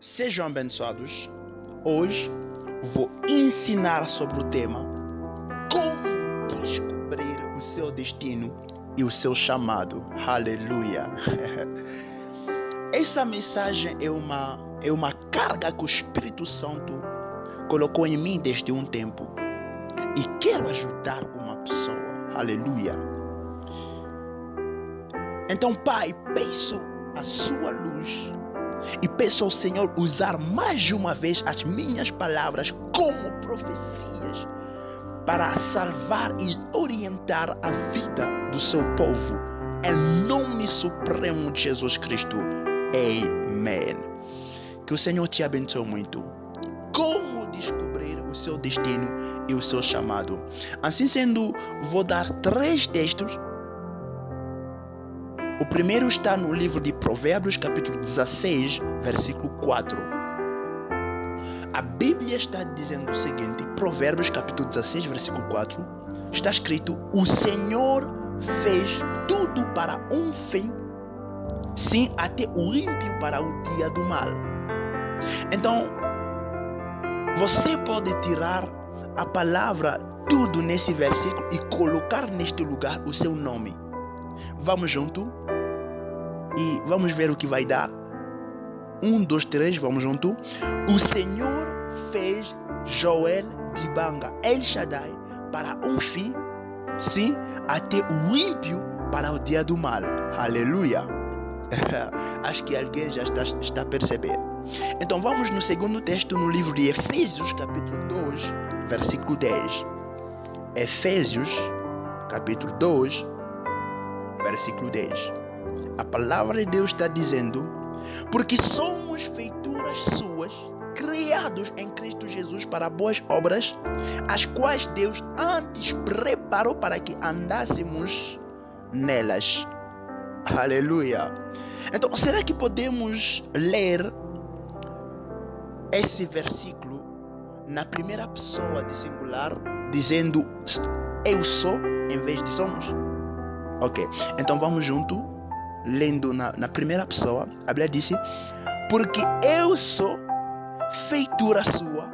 Sejam abençoados. Hoje vou ensinar sobre o tema como descobrir o seu destino e o seu chamado. Aleluia! Essa mensagem é uma carga que o Espírito Santo colocou em mim desde um tempo e quero ajudar uma pessoa. Aleluia! Então, Pai, peço a sua luz e peço ao Senhor usar mais uma vez as minhas palavras como profecias para salvar e orientar a vida do seu povo. Em nome supremo de Jesus Cristo. Amém. Que o Senhor te abençoe muito. Como descobrir o seu destino e o seu chamado? Assim sendo, vou dar 3 textos. O primeiro está no livro de Provérbios, capítulo 16, versículo 4. A Bíblia está dizendo o seguinte, Provérbios, capítulo 16, versículo 4, está escrito: o Senhor fez tudo para um fim, sim, até o ímpio para o dia do mal. Então, você pode tirar a palavra tudo nesse versículo e colocar neste lugar o seu nome. Vamos junto e vamos ver o que vai dar. 1, 2, 3, vamos junto. O Senhor fez Joel de Banga, El Shaddai, para um fim, sim, até o ímpio para o dia do mal. Aleluia! Acho que alguém já está a perceber. Então vamos no segundo texto, no livro de Efésios, capítulo 2, versículo 10. Efésios, capítulo 2, versículo 10. A palavra de Deus está dizendo: porque somos feituras suas, criados em Cristo Jesus para boas obras, as quais Deus antes preparou para que andássemos nelas. Aleluia! Então, será que podemos ler esse versículo na primeira pessoa de singular, dizendo eu sou, em vez de somos? Ok, então vamos junto, lendo na primeira pessoa. A Bíblia disse: porque eu sou feitura sua,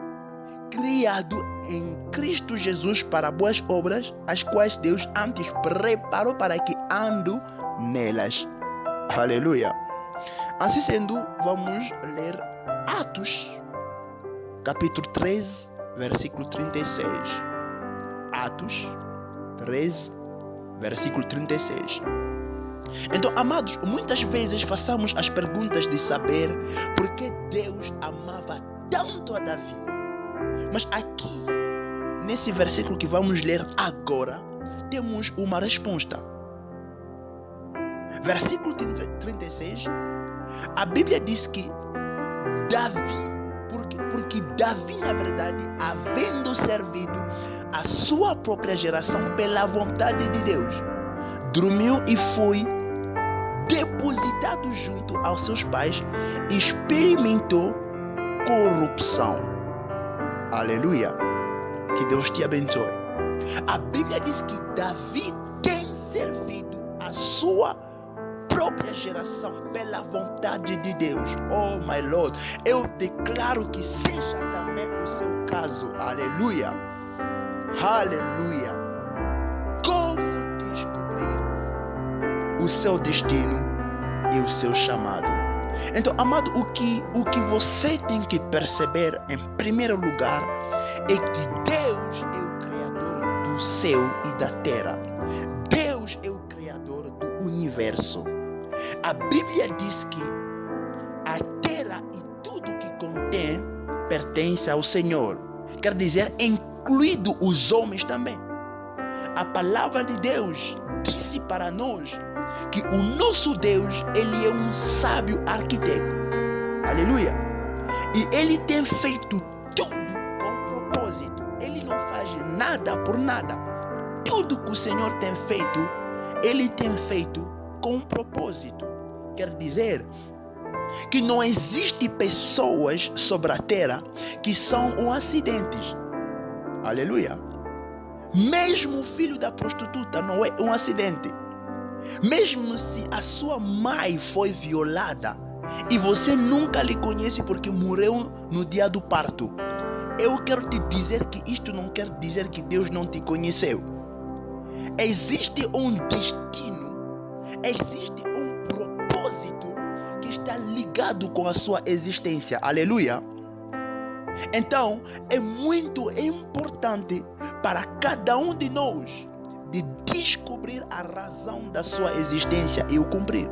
criado em Cristo Jesus para boas obras, as quais Deus antes preparou para que ando nelas. Aleluia! Assim sendo, vamos ler Atos, capítulo 13, versículo 36. Atos 13, versículo 36. Então, amados, muitas vezes façamos as perguntas de saber por que Deus amava tanto a Davi. Mas aqui, nesse versículo que vamos ler agora, temos uma resposta. Versículo 36, a Bíblia diz que Davi, porque Davi, na verdade, havendo servido a sua própria geração pela vontade de Deus, dormiu e foi depositado junto aos seus pais e experimentou corrupção. Aleluia! Que Deus te abençoe. A Bíblia diz que Davi tem servido a sua própria geração pela vontade de Deus. Oh my Lord, eu declaro que seja também o seu caso. Aleluia! Aleluia! Como descobrir o seu destino e o seu chamado? Então, amado, o que você tem que perceber em primeiro lugar é que Deus é o Criador do céu e da terra. Deus é o Criador do universo. A Bíblia diz que a terra e tudo que contém pertence ao Senhor. Quer dizer, incluído os homens também. A palavra de Deus disse para nós que o nosso Deus, ele é um sábio arquiteto. Aleluia! E ele tem feito tudo com propósito. Ele não faz nada por nada. Tudo que o Senhor tem feito, ele tem feito com propósito. Quer dizer que não existe pessoas sobre a terra que são um acidente. Aleluia! Mesmo o filho da prostituta não é um acidente. Mesmo se a sua mãe foi violada, e você nunca lhe conhece porque morreu no dia do parto. Eu quero te dizer que isto não quer dizer que Deus não te conheceu. Existe um destino, existe um propósito que está ligado com a sua existência. Aleluia. Então, é muito importante para cada um de nós de descobrir a razão da sua existência e o cumprir.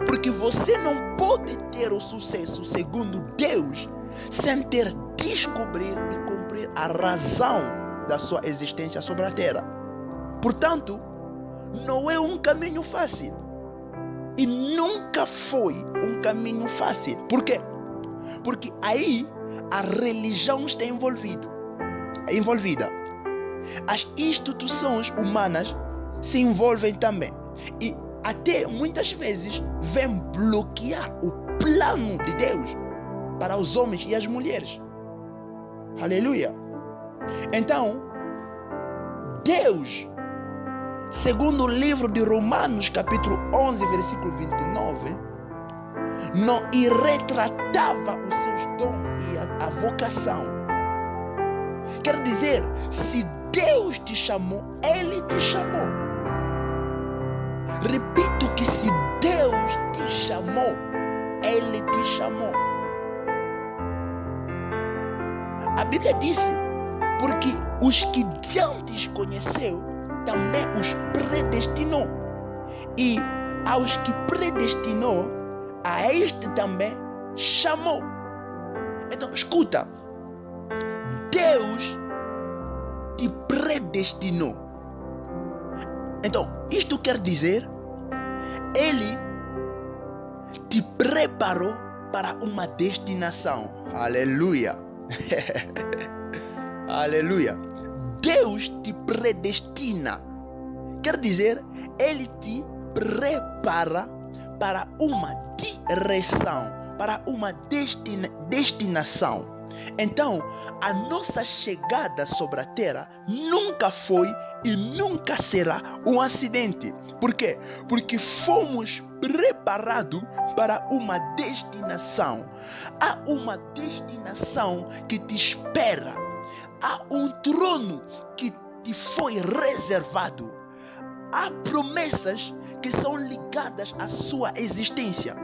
Porque você não pode ter o sucesso segundo Deus sem ter descobrir e cumprir a razão da sua existência sobre a terra. Portanto, não é um caminho fácil. E nunca foi um caminho fácil. Por quê? Porque aí a religião está envolvida. As instituições humanas se envolvem também. E até muitas vezes vêm bloquear o plano de Deus para os homens e as mulheres. Aleluia. Então, Deus, segundo o livro de Romanos, capítulo 11, versículo 29, não retratava os seus dons e a vocação. Quer dizer, se Deus te chamou, Ele te chamou. Repito que se Deus te chamou, Ele te chamou. A Bíblia disse, porque os que de antes conheceu, também os predestinou. E aos que predestinou, a este também chamou. Então, escuta. Deus te predestinou. Então, isto quer dizer, Ele te preparou para uma destinação. Aleluia. Aleluia. Deus te predestina. Quer dizer, Ele te prepara para uma direção, para uma destinação. Então, a nossa chegada sobre a terra nunca foi e nunca será um acidente. Por quê? Porque fomos preparados para uma destinação. Há uma destinação que te espera. Há um trono que te foi reservado. Há promessas que são ligadas à sua existência.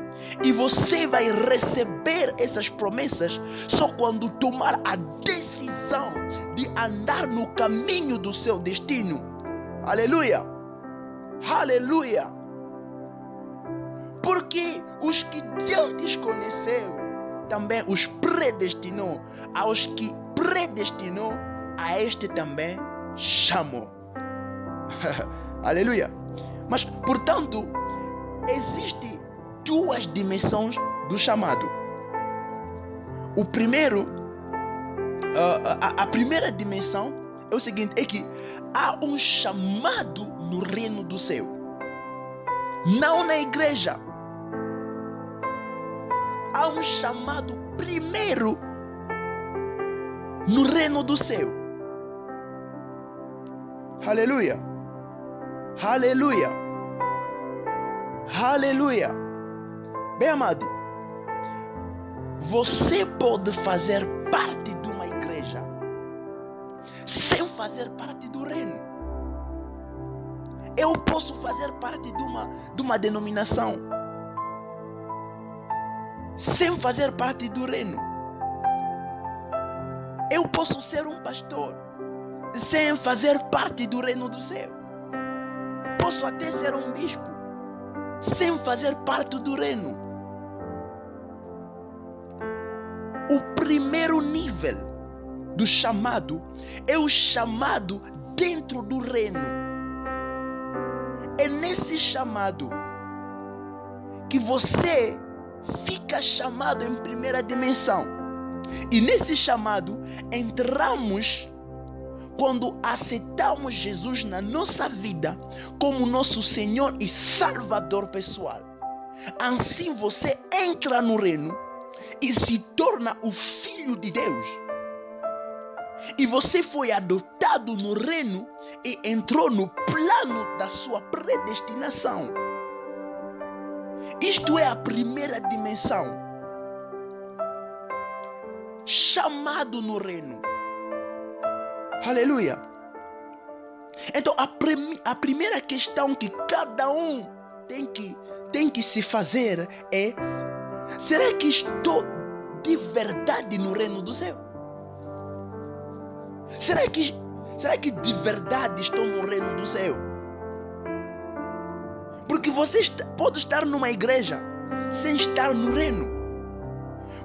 E você vai receber essas promessas só quando tomar a decisão de andar no caminho do seu destino. Aleluia! Aleluia! Porque os que de antes conheceu, também os predestinou. Aos que predestinou, a este também chamou. Aleluia! Mas, portanto, existe duas dimensões do chamado. O primeiro, a primeira dimensão é o seguinte, é que há um chamado no reino do céu, não na igreja. Há um chamado primeiro no reino do céu. Aleluia, aleluia, aleluia. Bem amado, você pode fazer parte de uma igreja sem fazer parte do reino. Eu posso fazer parte de uma denominação sem fazer parte do reino. Eu posso ser um pastor sem fazer parte do reino do céu. Posso até ser um bispo sem fazer parte do reino. O primeiro nível do chamado é o chamado dentro do reino. É nesse chamado que você fica chamado em primeira dimensão. E nesse chamado entramos quando aceitamos Jesus na nossa vida como nosso Senhor e Salvador pessoal. Assim você entra no reino e se torna o Filho de Deus. E você foi adotado no reino e entrou no plano da sua predestinação. Isto é a primeira dimensão. Chamado no reino. Aleluia. Então a primeira questão que cada um tem que se fazer é: será que estou de verdade no reino do céu? Será que de verdade estou no reino do céu? Porque você pode estar numa igreja sem estar no reino.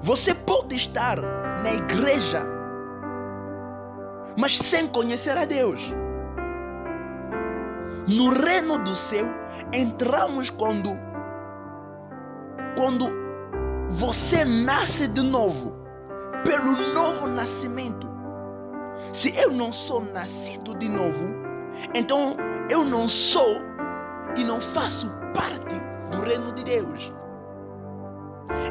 Você pode estar na igreja, mas sem conhecer a Deus. No reino do céu entramos quando você nasce de novo, pelo novo nascimento. Se eu não sou nascido de novo, então eu não sou e não faço parte do reino de Deus.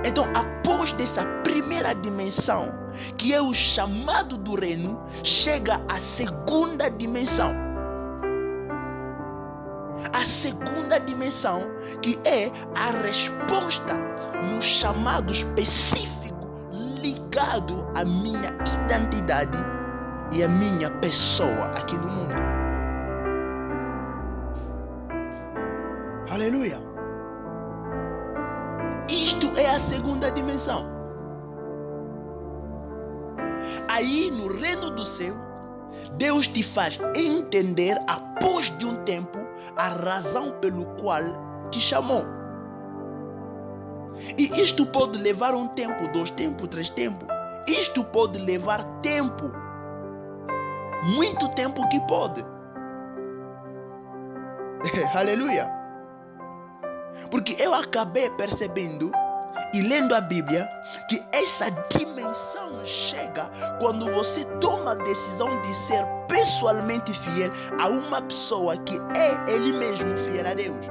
Então, após dessa primeira dimensão, que é o chamado do reino, chega a segunda dimensão. A segunda dimensão, que é a resposta no chamado específico ligado à minha identidade e à minha pessoa aqui no mundo. Aleluia. Isto é a segunda dimensão. Aí no reino do céu, Deus te faz entender, após de um tempo, a razão pelo qual te chamou. E isto pode levar um tempo, 2 tempos, 3 tempos. Isto pode levar tempo. Muito tempo que pode. Aleluia. Porque eu acabei percebendo e lendo a Bíblia que essa dimensão chega quando você toma a decisão de ser pessoalmente fiel a uma pessoa que é ele mesmo fiel a Deus.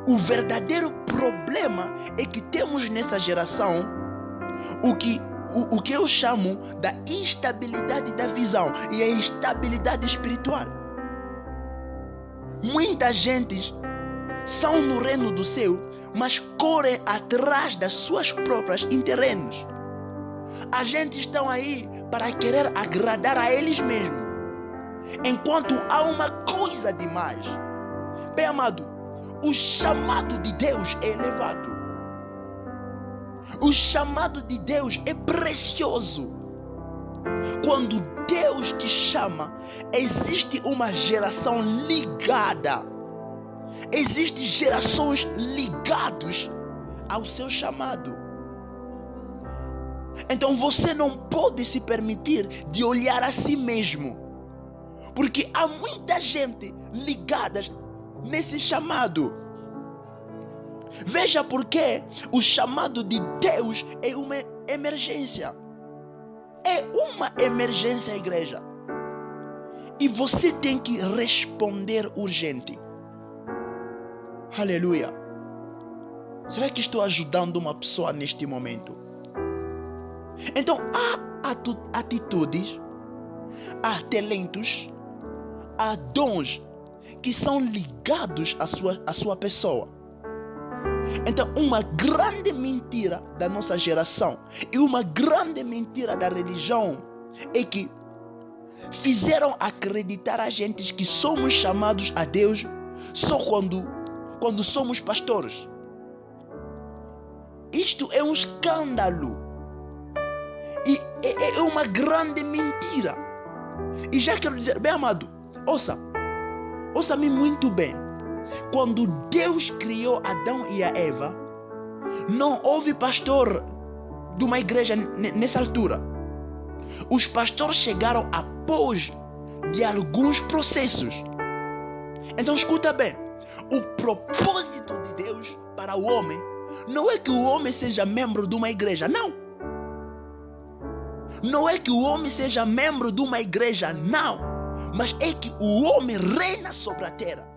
O verdadeiro problema é que temos nessa geração o que eu chamo da instabilidade da visão e a instabilidade espiritual. Muita gente são no reino do céu, mas correm atrás das suas próprias interesses. A gente estão aí para querer agradar a eles mesmos, enquanto há uma coisa demais. Bem amado, o chamado de Deus é elevado. O chamado de Deus é precioso. Quando Deus te chama, existe uma geração ligada. Existem gerações ligadas ao seu chamado. Então você não pode se permitir de olhar a si mesmo, porque há muita gente ligada nesse chamado. Veja porque o chamado de Deus é uma emergência. É uma emergência, igreja. E você tem que responder urgente. Aleluia. Será que estou ajudando uma pessoa neste momento? Então há atitudes, há talentos, há dons que são ligados à sua pessoa. Então uma grande mentira da nossa geração e uma grande mentira da religião é que fizeram acreditar a gente que somos chamados a Deus só quando somos pastores. Isto é um escândalo. E é uma grande mentira. E já quero dizer, bem amado, ouça-me muito bem. Quando Deus criou Adão e a Eva, não houve pastor de uma igreja nessa altura. Os pastores chegaram após de alguns processos. Então escuta bem. O propósito de Deus para o homem não é que o homem seja membro de uma igreja, não. Não é que o homem seja membro de uma igreja, não. Mas é que o homem reina sobre a terra.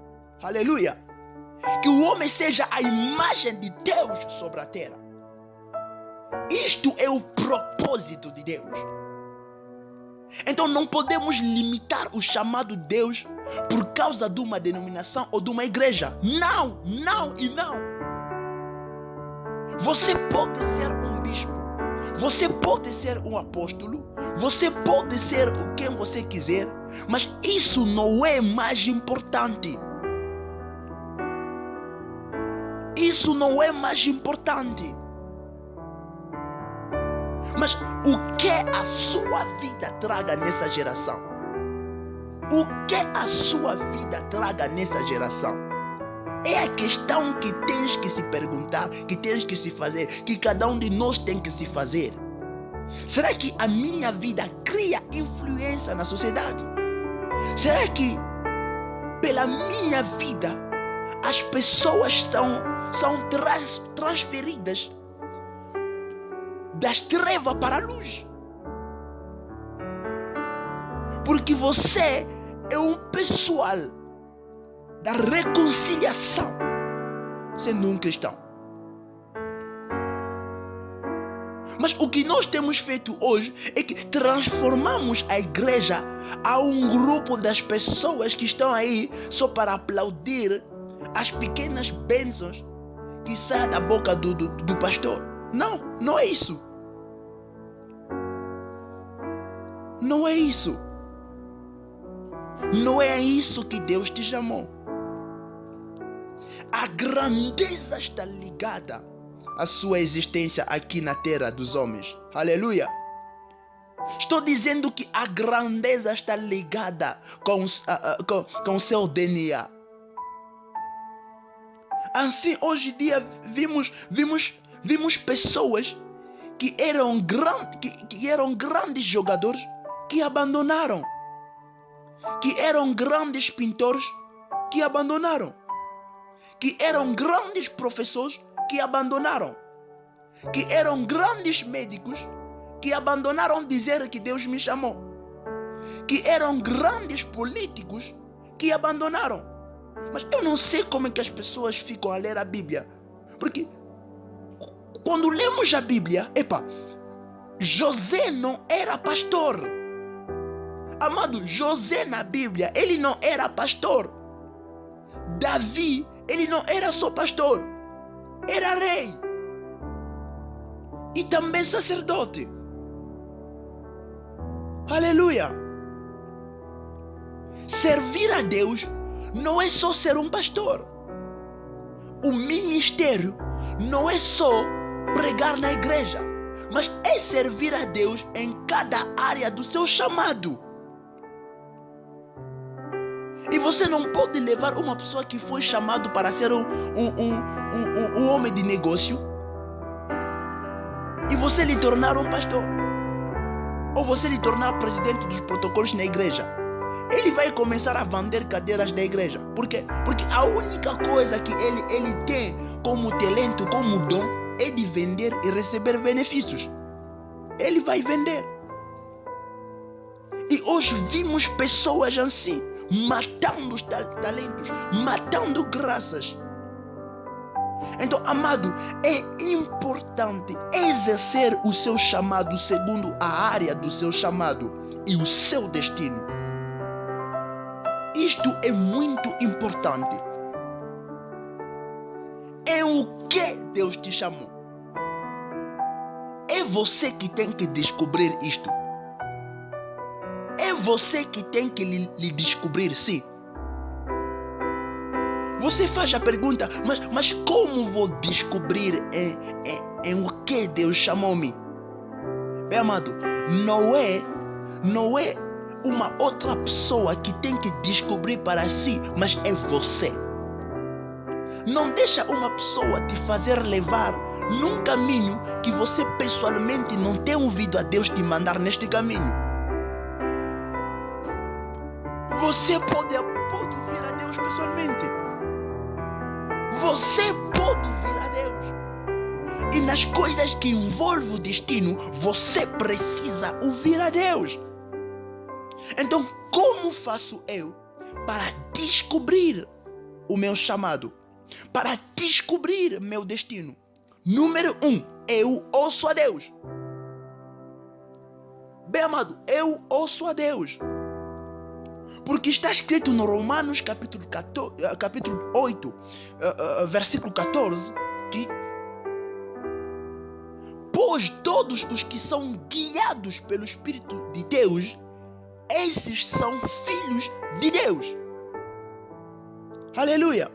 Aleluia. Que o homem seja a imagem de Deus sobre a terra. Isto é o propósito de Deus. Então não podemos limitar o chamado de Deus por causa de uma denominação ou de uma igreja. Não, não e não. Você pode ser um bispo, você pode ser um apóstolo, você pode ser quem você quiser, mas isso não é mais importante. Isso não é mais importante. Mas o que a sua vida traga nessa geração? O que a sua vida traga nessa geração? É a questão que tens que se perguntar, que tens que se fazer, que cada um de nós tem que se fazer. Será que a minha vida cria influência na sociedade? Será que pela minha vida as pessoas são transferidas das trevas para a luz? Porque você é um pessoal da reconciliação, sendo um cristão. Mas o que nós temos feito hoje é que transformamos a igreja a um grupo das pessoas que estão aí só para aplaudir as pequenas bênçãos que saem da boca do pastor. Não, não é isso. Não é isso. Não é isso que Deus te chamou. A grandeza está ligada à sua existência aqui na terra dos homens. Aleluia. Estou dizendo que a grandeza está ligada com o seu DNA. Assim, hoje em dia, vimos pessoas que eram grandes jogadores que abandonaram. Que eram grandes pintores que abandonaram. Que eram grandes professores que abandonaram. Que eram grandes médicos que abandonaram dizer que Deus me chamou. Que eram grandes políticos que abandonaram. Mas eu não sei como é que as pessoas ficam a ler a Bíblia. Porque quando lemos a Bíblia, José não era pastor. Amado, José na Bíblia, ele não era pastor. Davi, ele não era só pastor. Era rei. E também sacerdote. Aleluia. Servir a Deus não é só ser um pastor. O ministério não é só pregar na igreja, mas é servir a Deus em cada área do seu chamado. E você não pode levar uma pessoa que foi chamado para ser um homem de negócio e você lhe tornar um pastor, ou você lhe tornar presidente dos protocolos na igreja. Ele vai começar a vender cadeiras da igreja. Por quê? Porque a única coisa que ele tem como talento, como dom, é de vender e receber benefícios. Ele vai vender. E hoje vimos pessoas assim, matando os talentos, matando graças. Então, amado, é importante exercer o seu chamado segundo a área do seu chamado e o seu destino. Isto é muito importante. É o que Deus te chamou. É você que tem que descobrir isto. É você que tem que lhe descobrir, sim. Você faz a pergunta, mas como vou descobrir em o que Deus chamou-me? Meu amado, não é uma outra pessoa que tem que descobrir para si, mas é você. Não deixa uma pessoa te fazer levar num caminho que você pessoalmente não tem ouvido a Deus te mandar neste caminho. Você pode ouvir a Deus pessoalmente. Você pode ouvir a Deus. E nas coisas que envolvem o destino, você precisa ouvir a Deus. Então, como faço eu para descobrir o meu chamado? Para descobrir meu destino? Número 1, eu ouço a Deus. Bem amado, eu ouço a Deus. Porque está escrito no Romanos capítulo 8, versículo 14, que pois todos os que são guiados pelo Espírito de Deus, esses são filhos de Deus. Aleluia.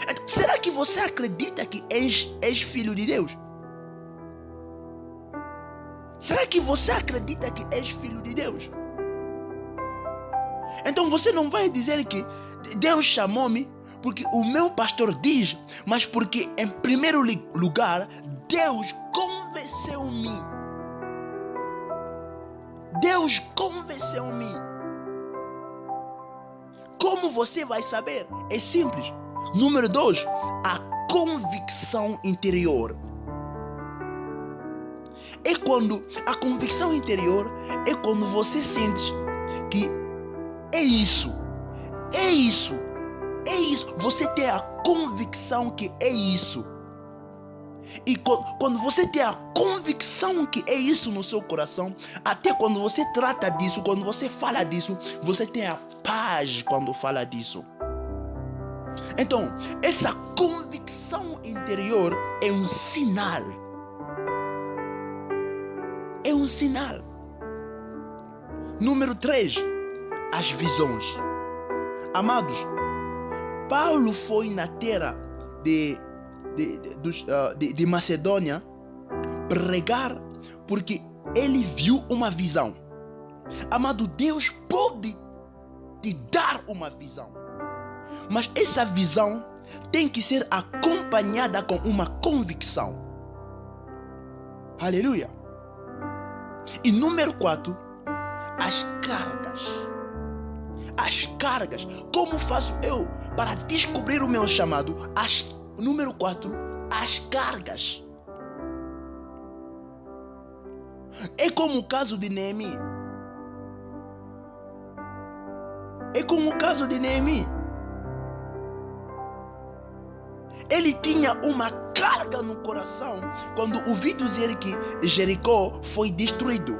Então, será que você acredita que és filho de Deus? Será que você acredita que és filho de Deus? Então você não vai dizer que Deus chamou-me porque o meu pastor diz, mas porque em primeiro lugar Deus convenceu-me. Deus convenceu-me. Como você vai saber? É simples. Número 2, a convicção interior. É quando a convicção interior é quando você sente que é isso. Você tem a convicção que é isso. E quando você tem a convicção que é isso no seu coração, até quando você trata disso, quando você fala disso, você tem a paz quando fala disso. Então, essa convicção interior é um sinal. É um sinal. Número 3, as visões. Amados, Paulo foi na terra de Macedônia pregar porque ele viu uma visão. Amado, Deus pode te dar uma visão, mas essa visão tem que ser acompanhada com uma convicção. Aleluia. E número 4, as cargas. As cargas. Como faço eu para descobrir o meu chamado? Número 4, as cargas. É como o caso de Neemi. Ele tinha uma carga no coração quando ouviu dizer que Jericó foi destruído.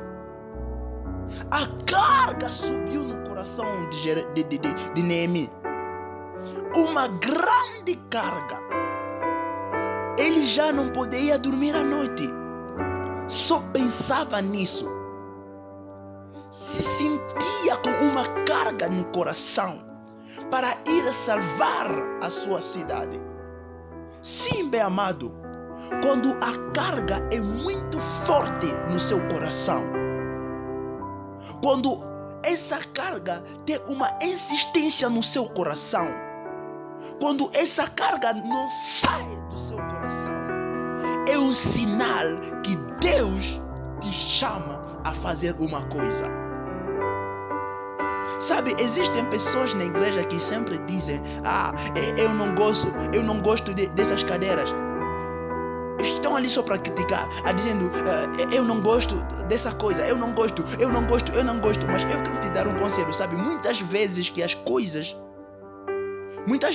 A carga subiu no coração de Neemi. Uma grande carga. Ele já não podia dormir à noite. Só pensava nisso. Se sentia com uma carga no coração para ir salvar a sua cidade. Sim, bem amado, quando a carga é muito forte no seu coração, quando essa carga tem uma insistência no seu coração, quando essa carga não sai do seu coração, é um sinal que Deus te chama a fazer uma coisa. Sabe, existem pessoas na igreja que sempre dizem: eu não gosto dessas cadeiras. Estão ali só para criticar, dizendo: eu não gosto dessa coisa, eu não gosto. Mas eu quero te dar um conselho, sabe? Muitas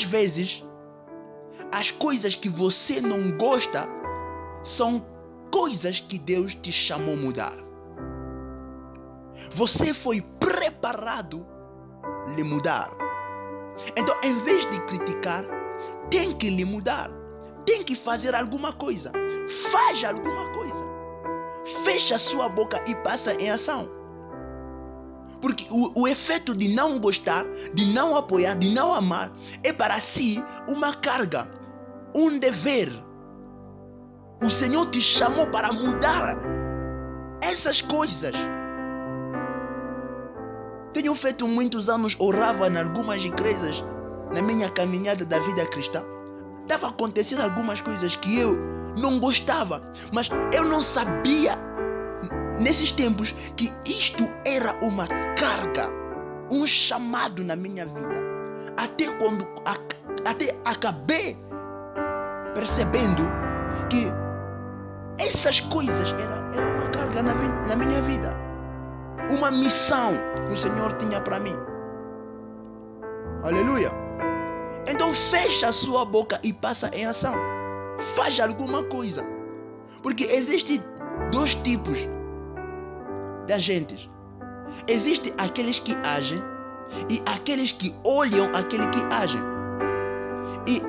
vezes as coisas que você não gosta são coisas que Deus te chamou a mudar. Você foi preparado a lhe mudar. Então, em vez de criticar, tem que lhe mudar. Tem que fazer alguma coisa. Faz alguma coisa. Fecha sua boca e passa em ação. Porque o efeito de não gostar, de não apoiar, de não amar, é para si uma carga, um dever. O Senhor te chamou para mudar essas coisas. Tenho feito muitos anos, orava em algumas igrejas, na minha caminhada da vida cristã. Estava acontecendo algumas coisas que eu não gostava, mas eu não sabia nesses tempos que isto era uma carga, um chamado na minha vida. Até acabei percebendo que essas coisas eram uma carga na minha vida. Uma missão que o Senhor tinha para mim. Aleluia. Então fecha a sua boca e passa em ação. Faz alguma coisa. Porque existem dois tipos de agentes. Existem aqueles que agem e aqueles que olham aquele que agem. E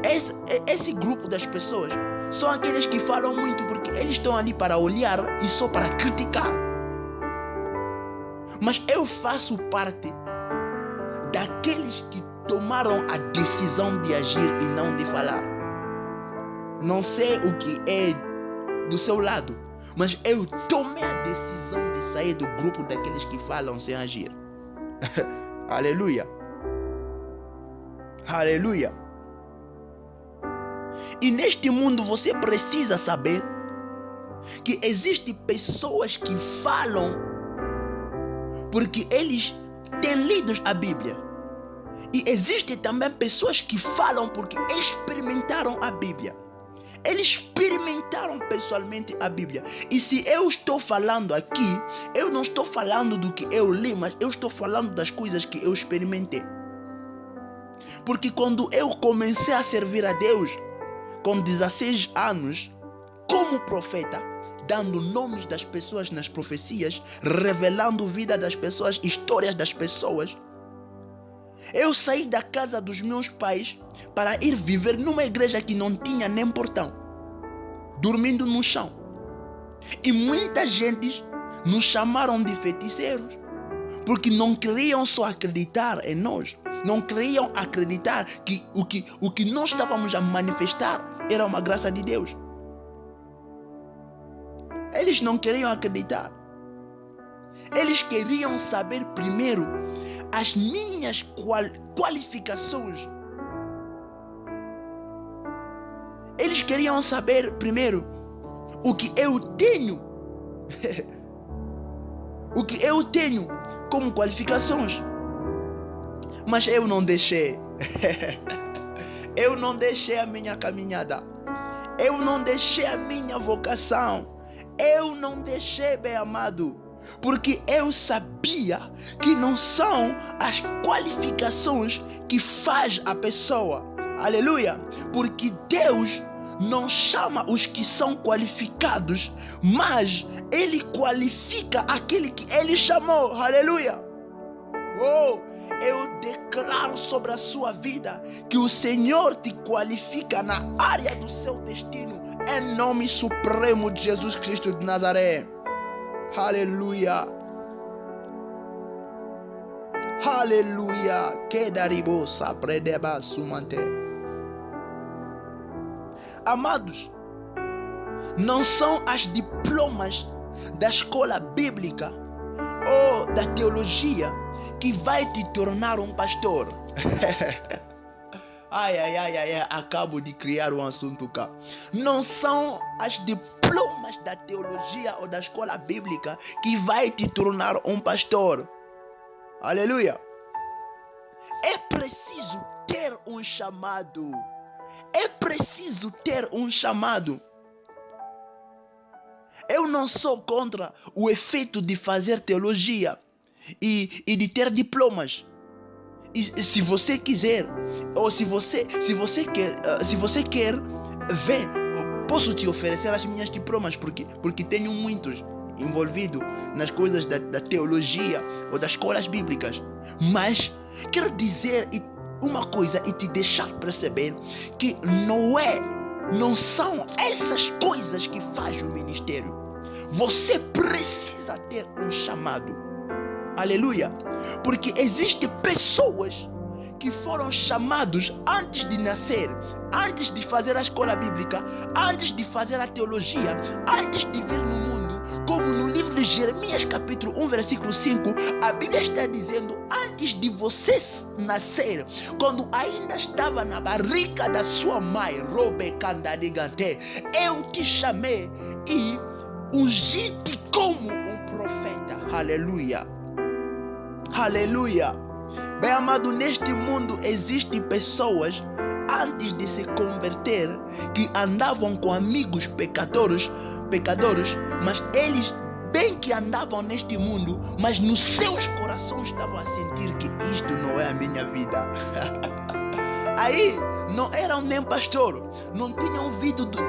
esse grupo das pessoas são aqueles que falam muito porque eles estão ali para olhar e só para criticar. Mas eu faço parte daqueles que tomaram a decisão de agir e não de falar. Não sei o que é do seu lado, mas eu tomei a decisão de sair do grupo daqueles que falam sem agir. Aleluia. Aleluia. E neste mundo você precisa saber que existem pessoas que falam porque eles têm lido a Bíblia. E existem também pessoas que falam porque experimentaram a Bíblia. Eles experimentaram pessoalmente a Bíblia. E se eu estou falando aqui, eu não estou falando do que eu li, mas eu estou falando das coisas que eu experimentei. Porque quando eu comecei a servir a Deus, com 16 anos, como profeta, dando nomes das pessoas nas profecias, revelando a vida das pessoas, histórias das pessoas, eu saí da casa dos meus pais para ir viver numa igreja que não tinha nem portão, dormindo no chão. E muita gente nos chamaram de feiticeiros, porque não queriam só acreditar em nós, não queriam acreditar que o que nós estávamos a manifestar era uma graça de Deus. Eles não queriam acreditar. Eles queriam saber primeiro as minhas qualificações. Eles queriam saber primeiro o que eu tenho. O que eu tenho como qualificações. Mas eu não deixei. Eu não deixei a minha caminhada. Eu não deixei a minha vocação. Eu não deixei, bem amado. Porque eu sabia que não são as qualificações que faz a pessoa. Aleluia. Porque Deus não chama os que são qualificados, mas Ele qualifica aquele que Ele chamou. Aleluia. Oh, eu declaro sobre a sua vida que o Senhor te qualifica na área do seu destino, em nome supremo de Jesus Cristo de Nazaré. Aleluia. Aleluia. Kedaribo sapredeba sumante. Amados, não são as diplomas da escola bíblica ou da teologia que vai te tornar um pastor. Acabo de criar um assunto cá. Não são as diplomas da teologia ou da escola bíblica que vai te tornar um pastor. Aleluia. É preciso ter um chamado. É preciso ter um chamado. Eu não sou contra o efeito de fazer teologia e de ter diplomas. E se você quiser, ou se você quer ver, posso te oferecer as minhas diplomas, porque tenho muitos envolvidos nas coisas da teologia ou das escolas bíblicas. Mas quero dizer uma coisa e te deixar perceber que não são essas coisas que faz o ministério. Você precisa ter um chamado. Aleluia. Porque existem pessoas que foram chamados antes de nascer, antes de fazer a escola bíblica, antes de fazer a teologia, antes de vir no mundo. Como no livro de Jeremias capítulo 1 versículo 5, a Bíblia está dizendo: antes de você nascer, quando ainda estava na barriga da sua mãe, eu te chamei e ungi-te como um profeta. Aleluia. Aleluia. Bem amado, neste mundo existem pessoas antes de se converter que andavam com amigos pecadores, mas eles bem que andavam neste mundo, mas nos seus corações estavam a sentir que isto não é a minha vida. Aí não eram nem pastor, não tinham ouvido de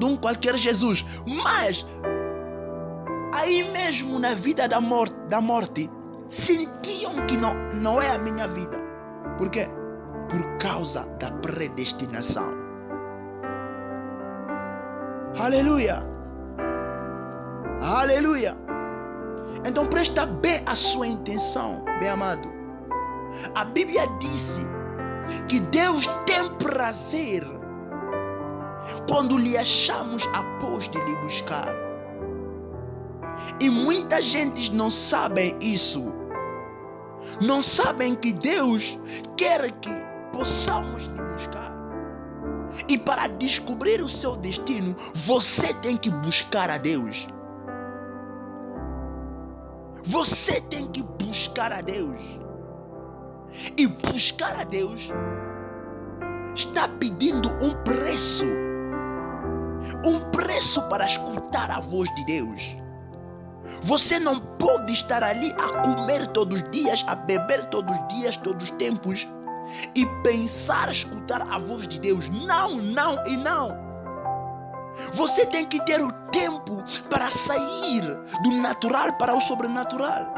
um qualquer Jesus, mas aí mesmo na vida da morte, sentiam que não é a minha vida. Por quê? Por causa da predestinação. Aleluia! Aleluia! Então presta bem a sua intenção, bem amado. A Bíblia disse que Deus tem prazer quando lhe achamos após de lhe buscar. E muita gente não sabe isso. Não sabem que Deus quer que possamos lhe buscar. E para descobrir o seu destino, você tem que buscar a Deus. Você tem que buscar a Deus. E buscar a Deus está pedindo um preço. Um preço para escutar a voz de Deus. Você não pode estar ali a comer todos os dias, a beber todos os dias, todos os tempos e pensar escutar a voz de Deus. Não, não e não. Você tem que ter o tempo para sair do natural para o sobrenatural.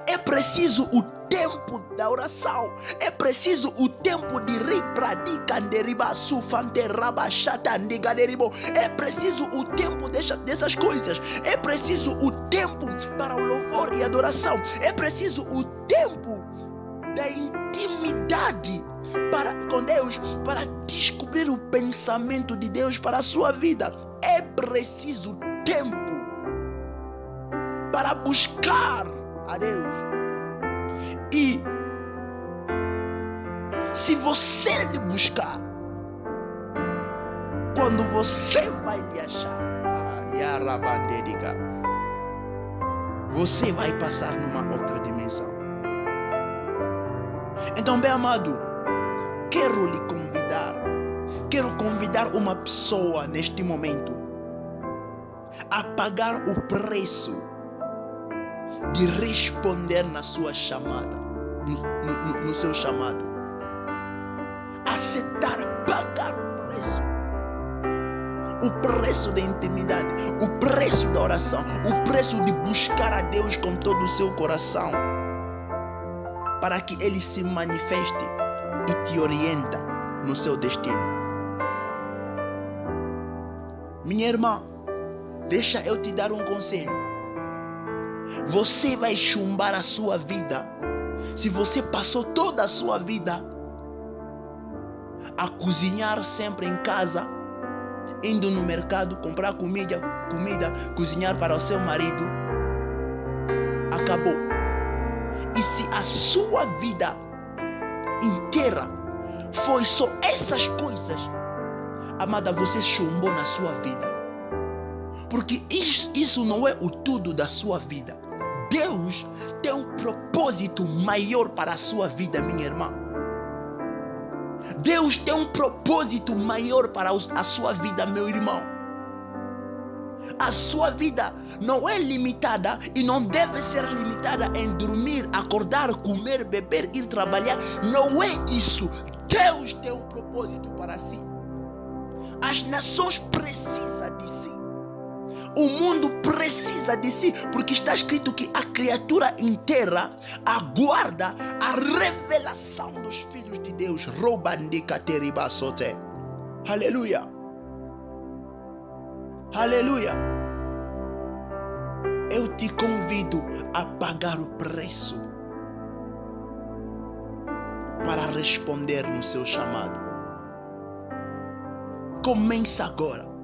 É preciso o tempo da oração. É preciso o tempo de é preciso o tempo dessas coisas. É preciso o tempo para o louvor e adoração. É preciso o tempo da intimidade com Deus, para descobrir o pensamento de Deus para a sua vida. É preciso tempo para buscar a Deus. E se você lhe buscar, quando você vai lhe achar, você vai passar numa outra dimensão. Então, bem amado, quero convidar uma pessoa neste momento a pagar o preço de responder na sua chamada, no seu chamado. Aceitar, pagar o preço da intimidade, o preço da oração, o preço de buscar a Deus com todo o seu coração, para que Ele se manifeste e te orienta no seu destino. Minha irmã, deixa eu te dar um conselho. Você vai chumbar a sua vida se você passou toda a sua vida a cozinhar sempre em casa, indo no mercado comprar comida, cozinhar para o seu marido. Acabou. E se a sua vida inteira foi só essas coisas, amada, você chumbou na sua vida. Porque isso não é o tudo da sua vida. Deus tem um propósito maior para a sua vida, minha irmã. Deus tem um propósito maior para a sua vida, meu irmão. A sua vida não é limitada e não deve ser limitada em dormir, acordar, comer, beber, ir trabalhar. Não é isso. Deus tem um propósito para si. As nações precisam de si. O mundo precisa de si, porque está escrito que a criatura inteira aguarda a revelação dos filhos de Deus. Aleluia. Aleluia. Eu te convido a pagar o preço para responder no seu chamado. Começa agora.